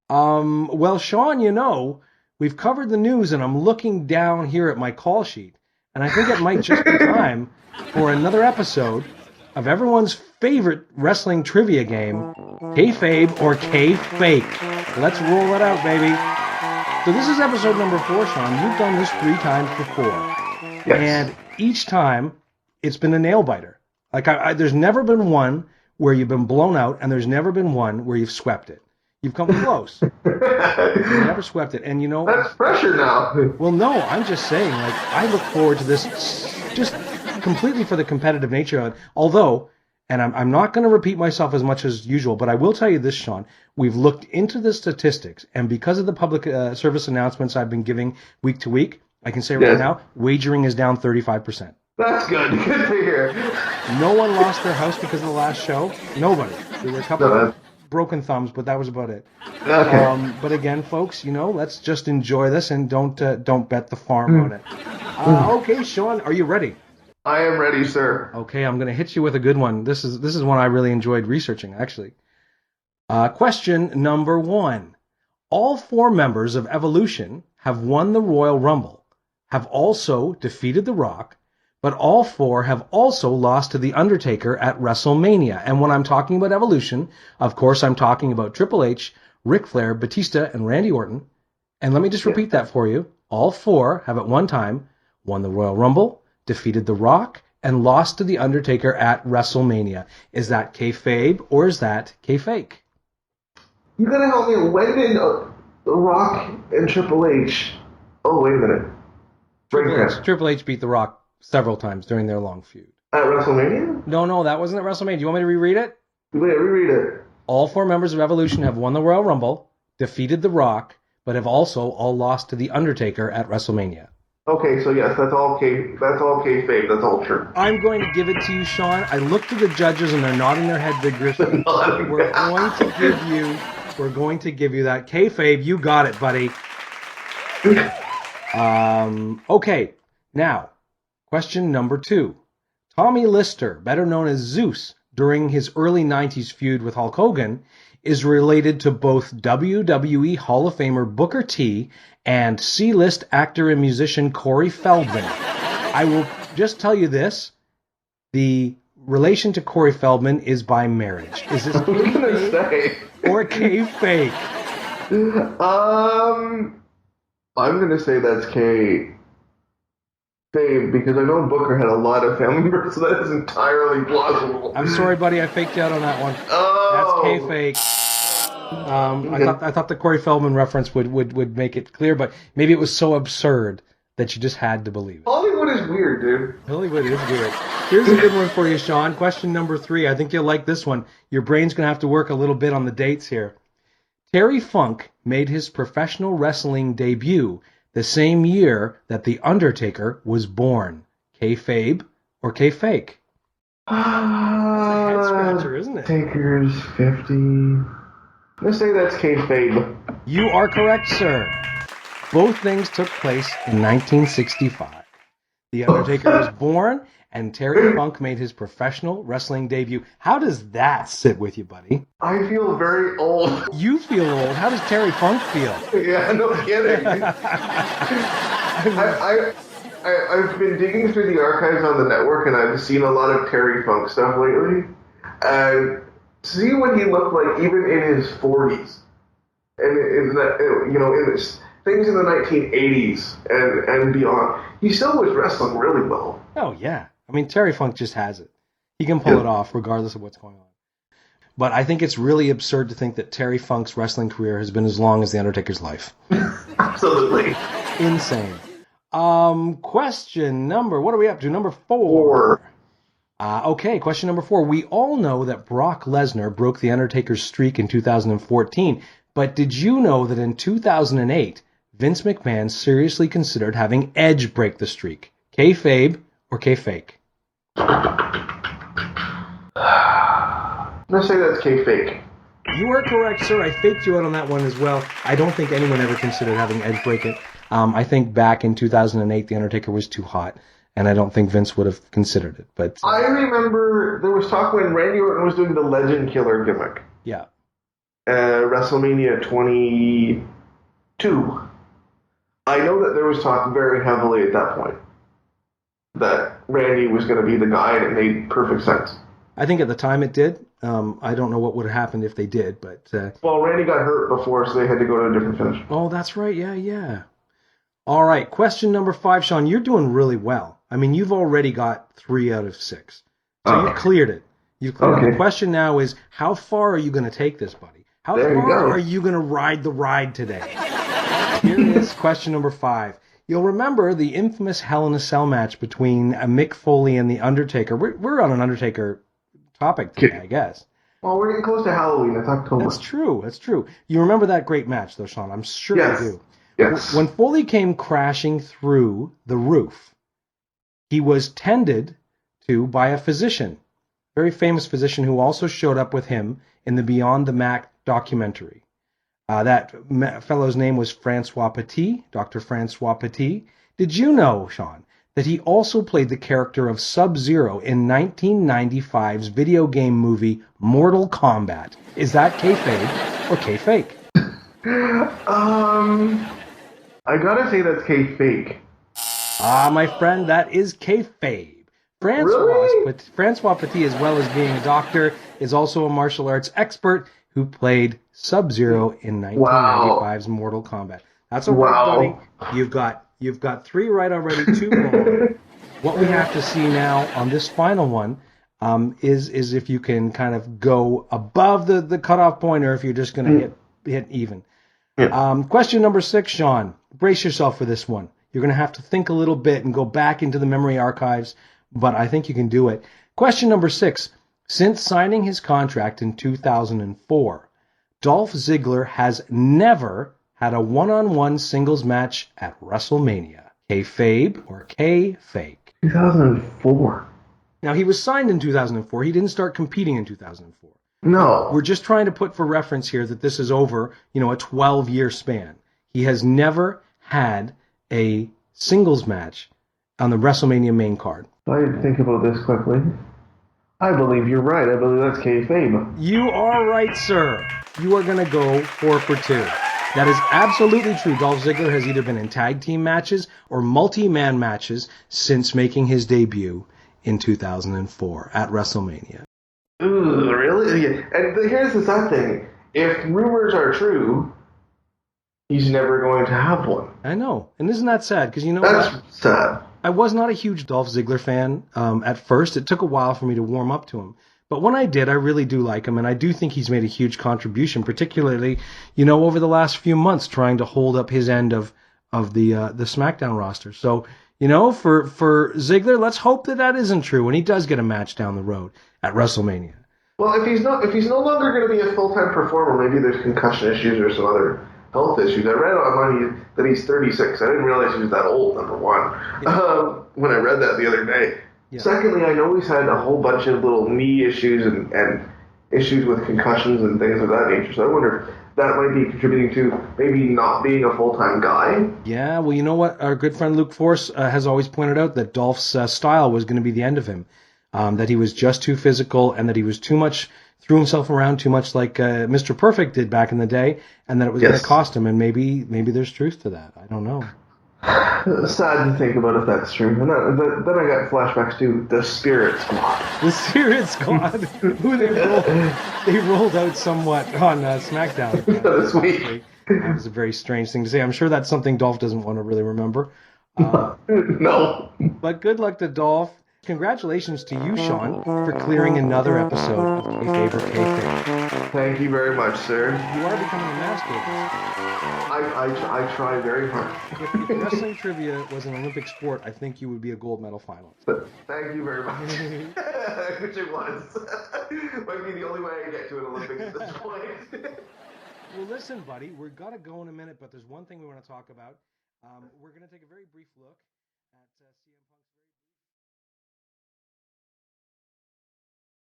Well, Sean, we've covered the news, and I'm looking down here at my call sheet, and I think it might just be time for another episode of everyone's favorite wrestling trivia game, Kayfabe or Kayfake. Let's roll it out, baby. So this is episode number 4, Sean. You've done this 3 times before, Yes. and each time it's been a nail biter. Like there's never been one where you've been blown out, and there's never been one where you've swept it. You've come close. You never swept it. And That's pressure now. well, no, I'm just saying, like, I look forward to this just completely for the competitive nature of it. Although, and I'm not going to repeat myself as much as usual, but I will tell you this, Sean. We've looked into the statistics, and because of the public service announcements I've been giving week to week, I can say right now, wagering is down 35%. That's good. Good to hear. No one lost their house because of the last show. Nobody. There were a couple of broken thumbs, but that was about it. Okay. But again, folks, let's just enjoy this and don't bet the farm on it. Okay, Sean, are you ready? I am ready, sir. Okay, I'm going to hit you with a good one. This is one I really enjoyed researching, actually. Question number 1. All 4 members of Evolution have won the Royal Rumble, have also defeated The Rock, but all 4 have also lost to The Undertaker at WrestleMania. And when I'm talking about Evolution, of course, I'm talking about Triple H, Ric Flair, Batista, and Randy Orton. And let me just repeat that for you. All 4 have at one time won the Royal Rumble, defeated The Rock, and lost to The Undertaker at WrestleMania. Is that kayfabe or is that kayfake? You gotta help me. When did The Rock and Triple H? Oh, wait a minute. Triple H beat The Rock several times during their long feud. At WrestleMania? No, that wasn't at WrestleMania. Do you want me to reread it? Wait, reread it. All 4 members of Evolution have won the Royal Rumble, defeated The Rock, but have also all lost to The Undertaker at WrestleMania. Okay, so yes, that's all kayfabe. That's all true. I'm going to give it to you, Sean. I looked at the judges, and they're nodding their head vigorously. We're going to give you that. Kayfabe, you got it, buddy. Okay, now, question number 2. Tommy Lister, better known as Zeus, during his early 90s feud with Hulk Hogan, is related to both WWE Hall of Famer Booker T and C-list actor and musician Corey Feldman. I will just tell you this. The relation to Corey Feldman is by marriage. Is this kayfabe or kayfake? I'm gonna say that's kayfabe because I know Booker had a lot of family members, so that is entirely plausible. I'm sorry, buddy. I faked you out on that one. Oh. That's kayfake. I thought the Corey Feldman reference would make it clear, but maybe it was so absurd that you just had to believe it. Hollywood is weird, dude. Hollywood is weird. Here's a good one for you, Sean. Question number 3. I think you'll like this one. Your brain's going to have to work a little bit on the dates here. Terry Funk made his professional wrestling debut the same year that The Undertaker was born. Kayfabe or kayfake? That's a head scratcher, isn't it? Taker's 50. Let's say that's kayfabe. You are correct, sir. Both things took place in 1965. The Undertaker was born, and Terry Funk made his professional wrestling debut. How does that sit with you, buddy? I feel very old. You feel old. How does Terry Funk feel? Yeah, no kidding. I've been digging through the archives on the network, and I've seen a lot of Terry Funk stuff lately. And see what he looked like even in his 40s, and in this things in the 1980s and beyond. He still was wrestling really well. Oh yeah, I mean Terry Funk just has it. He can pull it off regardless of what's going on. But I think it's really absurd to think that Terry Funk's wrestling career has been as long as The Undertaker's life. Absolutely. Insane. Question number, what are we up to? Number 4. Okay, question number 4. We all know that Brock Lesnar broke The Undertaker's streak in 2014, but did you know that in 2008, Vince McMahon seriously considered having Edge break the streak? Kayfabe or kayfake? Let's say that's kayfake. You are correct, sir. I faked you out on that one as well. I don't think anyone ever considered having Edge break it. I think back in 2008, The Undertaker was too hot, and I don't think Vince would have considered it. But I remember there was talk when Randy Orton was doing the Legend Killer gimmick. Yeah. WrestleMania 22. I know that there was talk very heavily at that point that Randy was going to be the guy, and it made perfect sense. I think at the time it did. I don't know what would have happened if they did, but Well, Randy got hurt before, so they had to go to a different finish. oh, that's right. Yeah, yeah. All right, question number 5, Sean. You're doing really well. I mean, you've already got 3 out of 6, so you cleared it. You cleared it. The question now is, how far are you going to take this, buddy? How far are you going to ride the ride today? Here is question number 5. You'll remember the infamous Hell in a Cell match between Mick Foley and The Undertaker. We're on an Undertaker topic today, I guess. Well, we're getting close to Halloween. It's October. That's true. That's true. You remember that great match, though, Sean? I'm sure you do. Yes. When Foley came crashing through the roof, he was tended to by a physician, very famous physician who also showed up with him in the Beyond the Mat documentary. That fellow's name was Francois Petit, Dr. Francois Petit. Did you know, Sean, that he also played the character of Sub-Zero in 1995's video game movie Mortal Kombat? Is that kayfabe or kayfake? I gotta say that's Kayfake. Ah, my friend, that is kayfabe. Francois Petit, as well as being a doctor, is also a martial arts expert who played Sub-Zero in 1995's Mortal Kombat. That's all right, buddy. You've got 3 right already, 2 wrong. What we have to see now on this final one is if you can kind of go above the cutoff point, or if you're just going to hit even. Yeah. Question number 6, Sean. Brace yourself for this one. You're going to have to think a little bit and go back into the memory archives, but I think you can do it. Question number 6. Since signing his contract in 2004, Dolph Ziggler has never had a one-on-one singles match at WrestleMania. Kayfabe or Kayfake? 2004. Now, he was signed in 2004. He didn't start competing in 2004. No. We're just trying to put for reference here that this is over, a 12-year span. He has never had a singles match on the WrestleMania main card. I didn't think about this quickly. I believe you're right. I believe that's kayfabe. You are right, sir. You are going to go 4 for 2. That is absolutely true. Dolph Ziggler has either been in tag team matches or multi-man matches since making his debut in 2004 at WrestleMania. Ooh, really? Yeah. And here's the sad thing. If rumors are true, he's never going to have one. I know. And isn't that sad? Because That's sad. I was not a huge Dolph Ziggler fan at first. It took a while for me to warm up to him. But when I did, I really do like him, and I do think he's made a huge contribution, particularly, over the last few months, trying to hold up his end of the SmackDown roster. So, for Ziggler, let's hope that isn't true when he does get a match down the road at WrestleMania. Well, if he's no longer going to be a full-time performer, maybe there's concussion issues or some other health issues. I read online that he's 36. I didn't realize he was that old, number one, when I read that the other day. Yeah. Secondly, I know he's had a whole bunch of little knee issues and issues with concussions and things of that nature. So I wonder if that might be contributing to maybe not being a full-time guy. Yeah, well, you know what? Our good friend Luke Force has always pointed out that Dolph's style was going to be the end of him. That he was just too physical and that he was threw himself around too much like Mr. Perfect did back in the day, and that it was going to cost him. And maybe there's truth to that. I don't know. Sad to think about if that's true. And then I got flashbacks to the Spirit Squad. The Spirit Squad, who they rolled out somewhat on SmackDown this week. That was a very strange thing to say. I'm sure that's something Dolph doesn't want to really remember. No. But good luck to Dolph. Congratulations to you, Sean, for clearing another episode of Kayfabe or Kayfake. Thank you very much, sir. You are becoming a master of this. I try very hard. If wrestling trivia was an Olympic sport, I think you would be a gold medal finalist. Thank you very much. Which it was. Might be the only way I get to an Olympics at this point. Well, listen, buddy, we've got to go in a minute, but there's one thing we want to talk about. We're going to take a very brief look at CM